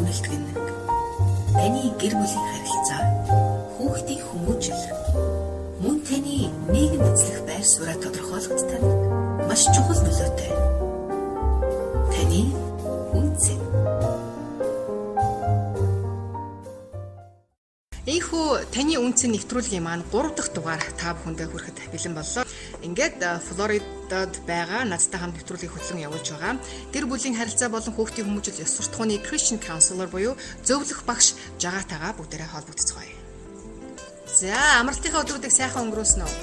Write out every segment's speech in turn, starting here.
үнэлдэг нь таны гэр бүлийн харилцаа, хүүхдийн хүмүүжил, мөн таны нийгэм эзлэх байр сууриа тодорхойлоход танд маш чухал нөлөөтэй. Таны үнцэн. Ийхүү таны үнцэн нэвтрүүлгийн маань 3 дахь дугаар та бүхэндээ хүрэхэд бэлэн боллоо. Ингээд Флоридад байгаа надтай хамт нэвтрүүлгийг хөтлөн явуулж байгаа. Гэр бүлийн харилцаа болон хүүхдийн хүмүүжил ёс суртахууны Christian Counselor буюу зөвлөх багш Жагатаага бүгдээрээ холбогдцгоё. За, амралтынхаа өдрүүдийг сайхан өнгөрүүлсэн үү?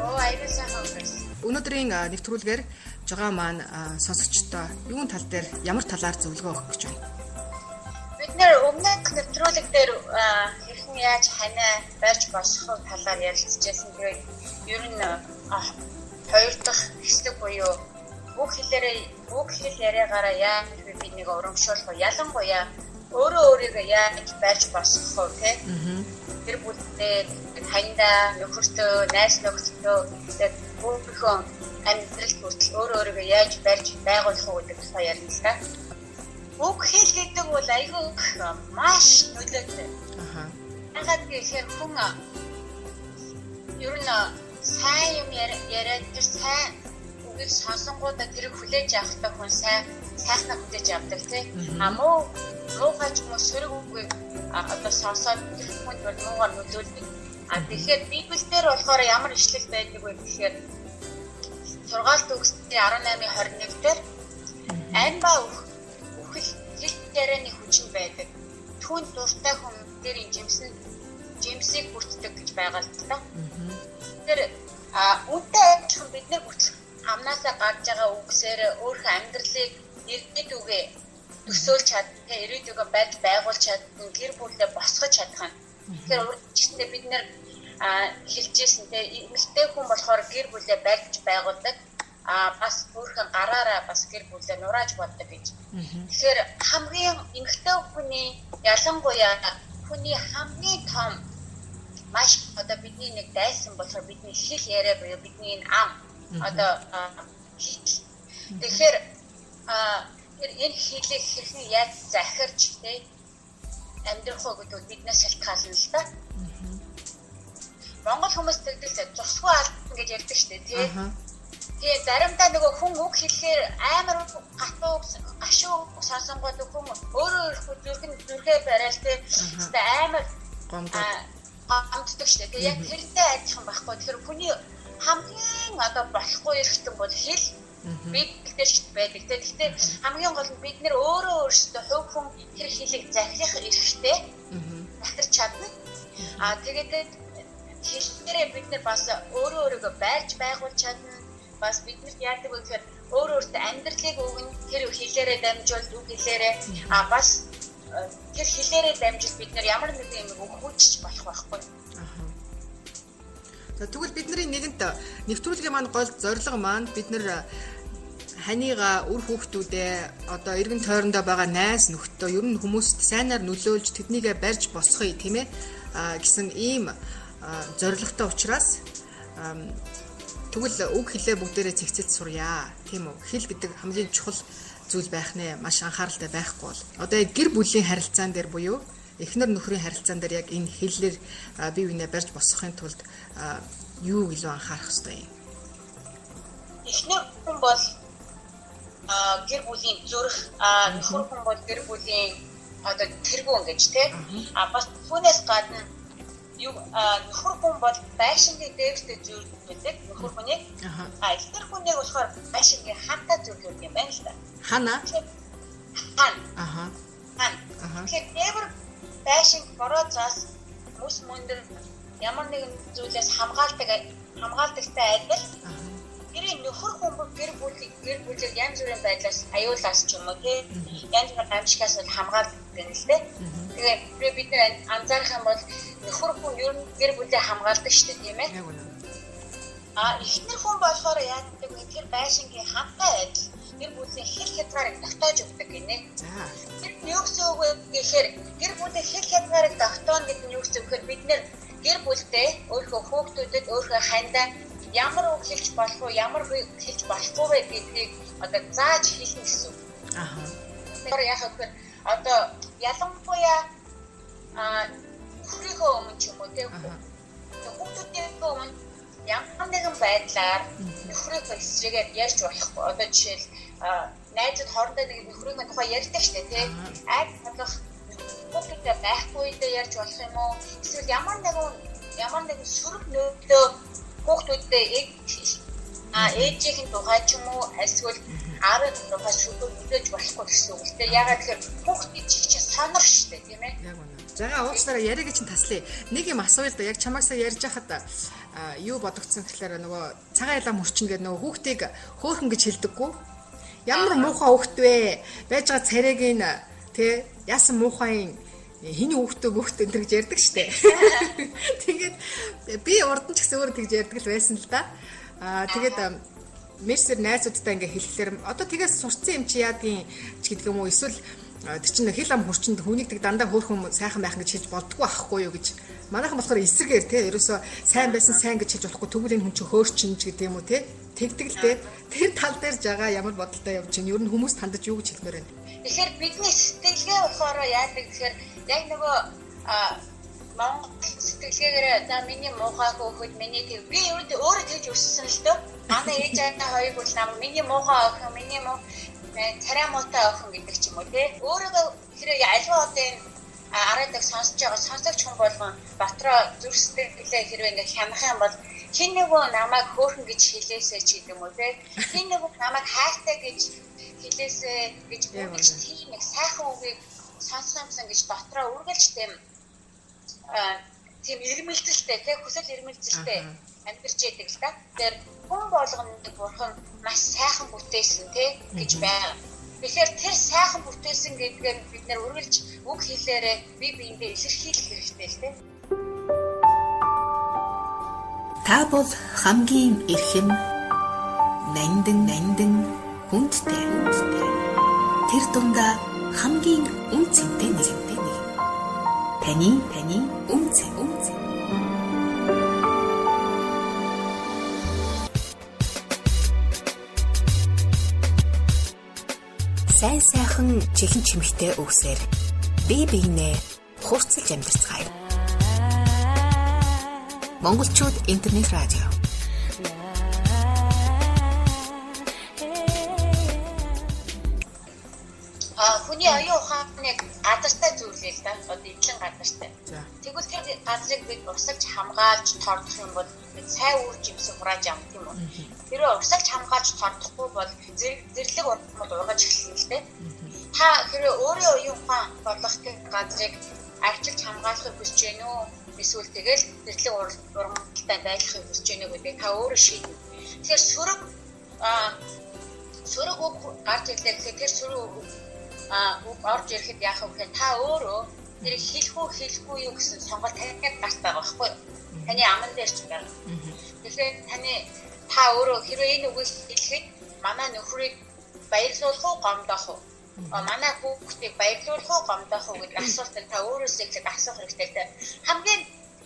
Аюул сайхан өнгөрсөн. Өнөөдрийн нэвтрүүлгээр Жагаа маань сонсогчдоо юун тал дээр ямар талаар зөвлөгөө өгөх гэж байна? Бид нэр өмнөх нэвтрүүлэг дээр хэрхэн яаж ханаа барьж босох талаар ярилцчихсан. Тэгээд ер нь хоёр дахь хэсэг буюу бүх хэл яриагаараа яаж бид нэг урамшуулах вэ? Ялангуяа өөрөө өөрийгөө яаж барьж босох вэ? Тэр бүлдээ таньдаа нөхөртөө, найз нөхдөдөө тэгээд өөрийнхөө амьдрал хүртэл өөрийгөө яаж барьж байгуулах вэ гэдэг тухай ярина л да. Үг хэл гэдэг бол айгүй маш нөлөөтэй. Ягаад гэхээр хүн ер нь сайн юм яриад тэр сайн үгийг сонсонгуудаа тэрийг хүлээж авахдаа хүн сайхнаа хүлээж авдаг тийм. Муугаач муу сөрөг үгийг одоо сонсоод тэр хүнд бол муугаар нөлөөлдөг. Тэгэхээр Библиэлд болохоор ямар ишлэл байдаг вэ гэхээр 6-р үгсийн 18-21 дээр ань ба хэл ярианы хүчин байдаг. Түүн дуртай хүн дээр жимсийг бүрддэг гэж байгаа л та. Тэр үнтэй адилхан бид нар бүтэл амнаасаа гарч байгаа үгсээр өөрийнхөө амьдралыг иргэдүүгээ төсөөлж чадна, ирээдүгөө барьж байгуулж чадна, гэр бүлээ босгож чадах нь. Тэгэхээр үргэлжлэлээ бид нар хэлжсэн те эмэгтэй хүн болохоор гэр бүлээ барьж байгуулдаг. Бас өөрхөн гараараа бас гэр бүлээ нурааж болдог гэж. Тэгэхээр хамгийн эмэгтэй хүний ялангуяа хүний хамгийн том маш одоо бидний нэг дайсан болохоор бидний хэл яриа буюу бидний ам одоо тэгэхээр энэ хэлийг хэрхэн яаж захирч те амьдрах вэ гэдэг биднээс шалтгаална л да. Монгол хүмүүс тэгдэл зусгүй алдна гэж ярьдаг шүү дээ тий. Тэгээ заримдаа нөгөө хүн үг хэлэхээр амар гатуу гашуу сонсонгууд хүн өөрөө зүрхээ барайл тий. Тэ амар гомддог шүү дээ. Тэгээ яг тэрнтэй адилхан байхгүй. Тэгэхээр хүний хамгийн одоо болохгүй эрхтэн бол хэл Библиэлд шүү байдаг тий. Гэхдээ хамгийн гол нь бид нэр өөрөөсөө хувь хүн тэр хэлийг захирах эрхтэй захирч чадна. Тэгээд хэлээрээ бид нар бас өөрийгөө байрж байгуулж чадна. Бас биднэрт яадаг вэ гэхээр өөртөө амьдралыг өгнө тэр хэлээрээ дамжуулж үг хэлээрээ бас тэр хэлээрээ дамжуулж бид нар ямар нэгэн юм өгөхөж болох байхгүй. За тэгвэл бидний нэгэнт нэвтрүүлгийн маань гол зорилго маань бид нар ханига үр хүүхдүүдээ одоо эргэн тойрондоо байгаа найз нөхдөд ер нь хүмүүст сайнаар нөлөөлж тэднийгээ барьж босгоё тийм ээ гэсэн ийм зорилготой учраас тэгвэл үг хэлээ бүгдээрээ цэгцэд сурья тийм үү. Хэл гэдэг хамгийн чухал зүйл байх нэ маш анхааралтай байхгүй бол одоо гэр бүлийн харилцаан дээр буюу эхнэр нөхрийн харилцаан дээр яг энэ хэллэр бие биенээ барьж босгохын тулд юу илүү анхаарах ёстой юм? Эхнэр хүн бол гэр бүлийн зүрх, нөхөр хүн бол гэр бүлийн одоо тэргүүн гэж тийм. Бас түүнээс гадна нөхөр хүн бол байшингийн дээрстэй зүйлдэг нөхөр хүнийг эхнэр хүнийг болохоор байшингийн хантаа зүйлдэг юм байна л да. Хана? Хан. Тэгэхээр never байшин борооцоос мөс мөндөр ямар нэгэн зүйлээс хамгаалдагтай адил гэрийн нөхөр хүн гэр бүлийг янз бүрийн байдлаас аюулаас ч юм уу тийм янз бүрийн амжигаас хамгаалдаг юм л дээ. Тэгээ бид нэр анзаарах юм бол нөхөр хүн ер нь гэр бүлээ хамгаалдаг шүү дээ тийм ээ. Эхнэр хүн болохоор яадаг вэ? Тэр байшингийн хамтаа адил гэр бүлийн хэл хязгаарыг тогтоож өгдөг гинэ. Тэр юу гэсэн үг вэ гэхээр гэр бүлийн хэл хязгаарыг тогтооно гэдэг нь юу гэсэн үг вэ? Бид нэр гэр бүлдээ өөрийнхөө хүүхдүүдэд өөрийнхөө хандаа ямар үг хэлж болох вэ, ямар үг хэлж болохгүй вэ гэдгийг одоо зааж хэлнэ гэсэн үг. Тэгэхээр яг одоо ялангуяа нөхрийнхөө өмнө ч юм уу тийм хүүхдүүдийн өмнө ямар нэгэн байдлаар нөхрийнхөө эсрэгээр ярьж болохгүй. Одоо жишээл найзууд хоорондоо нэг нөхрийнхөө тухай ярьдаг штэ тийм айд болох хүүхдүүдтэй байхгүй үедээ ярьж болох юм уу? Эсвэл ямар нэгэн сөрөг нөлөө хүүхдүүдтэй ээжийн тухай ч юм уу эсвэл аарын тухай шүлгөө мэдээж болохгүй гэсэн үг л дээ. Ягаад гэхээр хүүхдийн чинь сонор штэ тийм ээ. Яг үнэ. Зага уучлаарай яриаг чинь таслая. Нэг юм асууя л да. Яг чамаасаа ярьж хахад юу бодогдсон гэхээр нөгөө цагаан ялаа мөрчин гэдэг нөгөө хүүхдийг хөөхөн гэж хэлдэггүй. Ямар муухай хүүхд вэ? Байж байгаа царайг нь тий яасан муухайн хиний хүүхдээ энэ гэж ярьдаг штэ. Тэгээд би урд нь ч гэсэн өөрөө тэгж ярьдаг л байсан л да. Тэгээд мессер найзуудтай ингээ хэлэхлээр одоо тэгээс сурцсан юм чи яадгийн ч гэдэг юм уу эсвэл тэр чинь хил ам хурчинд хүнийг тэг дандаа хөөрхөн сайхан байх гэж хэлж болдгоо ахгүй юу гэж манайхан болохоор эсрэгээр те ерөөсөө сайн байсан сайн гэж хэлж болохгүй тэгвэл энэ хүн чи хөөрчин ч гэдэг юм уу те тэгдэг л те тэр тал дээр жагаа ямар бодолтой явж чинь ер нь хүмүүс тандаж юу гэж хэлмээр байна. Тэгэхээр бидний сэтгэлгээ болохоор яадаг гэхээр яг нөгөө Монгол сэтгэлгээгээр за миний муухай хөөхөд миний тэг би өөрөө тэгж өссөн л дөө. Манай ээж аавтай хоёрыг бол нам миний муухай охин миний муу царай муутай охин гэдэг ч юм уу тий. Өөрөөгөө хэрэг альва одоо энэ арайдаг сонсож байгаа сонсогч хүн болгон дотроо зүрх сэтгэлээ хэрэг ингээ хянах юм бол хин нэгөө намайг хөөхөн гэж хэлээсэй ч гэдэг юм уу тий. Хин нэгөө намайг хайртай гэж хэлээсэй гэж бүгд тийм нэг сайхан үгийг сонсомсон гэж дотроо үргэлж тийм ирмэлзэлтэй тий хүсэл ирмэлзэлтэй амьдарч яадаг л та. Тэр хүн болгонд бурхан маш сайхан бүтээсэн тий гэж байна. Тэгэхээр тэр сайхан бүтээсэн гэдгээр бид нэр үргэлж үг хэлээрээ бие биендээ илэрхийлэх хэрэгтэй л тий. Та бол хамгийн эрхэм нандин хүндтэй. Тэр дундаа хамгийн үнцэнтэй нэг. Таны үнцэн. Сайхан чихэн чимхтэй үгсээр бие биенээ хурцлж амьдарцгаая. Монголчууд интернет радио. Хүний оюун ухааныг газартай зүйлээ л да. Одоо эвлэн газартай. Тэгвэл тэр газрыг бид урсгалж хамгаалж тордох юм бол бид сайн үр жимсэг хурааж авах юм уу? Тэрөө урсгалж хамгаалж тордохгүй бол зэрлэг урмууд ургаж эхэлнэ л дээ. Та хэрэг өөрийн оюун ухаан болох тэр газрыг арчилж хамгаалахыг хүсэж байна уу? Эсвэл тэгэл зэрлэг урмуудтай байлгахыг хүсэж байна уу гэдэг та өөрөө шийднэ. Тэгэхээр сөрөг үг гарч ирлээ гэхээр тэр сөрөг үг орж ирэхэд яах вэ гэхээр та өөрөө тэр хэлэхгүй юу гэсэн сонголт таниад гарч байгаа байхгүй юу? Таны аман дээр ч байна. Тэгэхээр та өөрөө хэрвээ энэ үгийг хэлэхэд манай нөхрийг баярлуулах уу гомдоох уу? Манай хүүхдийг баярлуулах уу гомдоох уу гэдэг асуултыг та өөрөөсөө их асуух хэрэгтэй. Хамгийн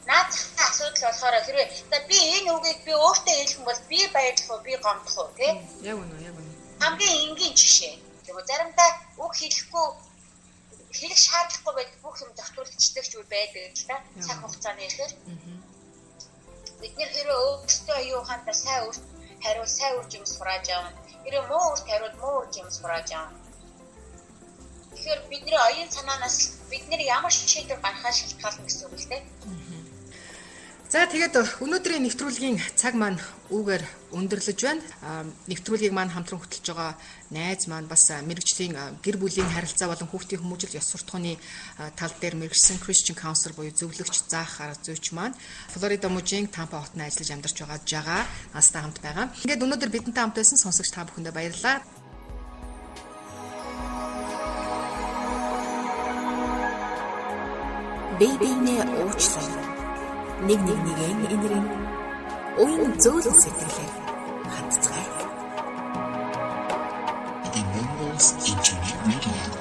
наацхан асуудал болохоор хэрвээ би энэ үгийг би өөртөө хэлэх юм бол би баярлах уу би гомдох уу тий? Яг үнэ. Хамгийн энгийн жишээ. Тэгвэл заримдаа үг хэлэх шаардлагагүй байдаг бүх юм тогтворчдаг ч байдаг л да. Цаг хугацааны ихээр. Бид нэр хэрэг өөрсдөө аюу ухаантай сайн үр хариул сайн үр жимс хурааж авна. Хэрэг муу үр хариул муу үр жимс хурааж авна. Тэгэхээр бидний оюун санаанаас бидний ямар шийдвэр гаргахаа шалтгаална гэсэн үг л дээ. За тэгээд өнөөдрийн нэвтрүүлгийн цаг маань үүгээр өндөрлөж байна. Нэвтрүүлгийг маань хамтран хөтлөж байгаа найз маань бас мэрэгжлийн гэр бүлийн харилцаа болон хүүхдийн хүмүүжил ёс суртахууны тал дээр мэрэгсэн Christian Counselor буюу зөвлөгч заах арга зүйч маань Флорида мужийн Тампа хотод ажиллаж амьдарч байгаа Жага настай хамт байгаа. Ингээд өнөөдөр бидэнтэй хамт байсан сонсогч та бүхэндээ баярлалаа. Бибинэ уучлаарай. Нэг энэрийн уян зөөлөн сэтгэлээр хандцгаая. The Mongols Internet Radio.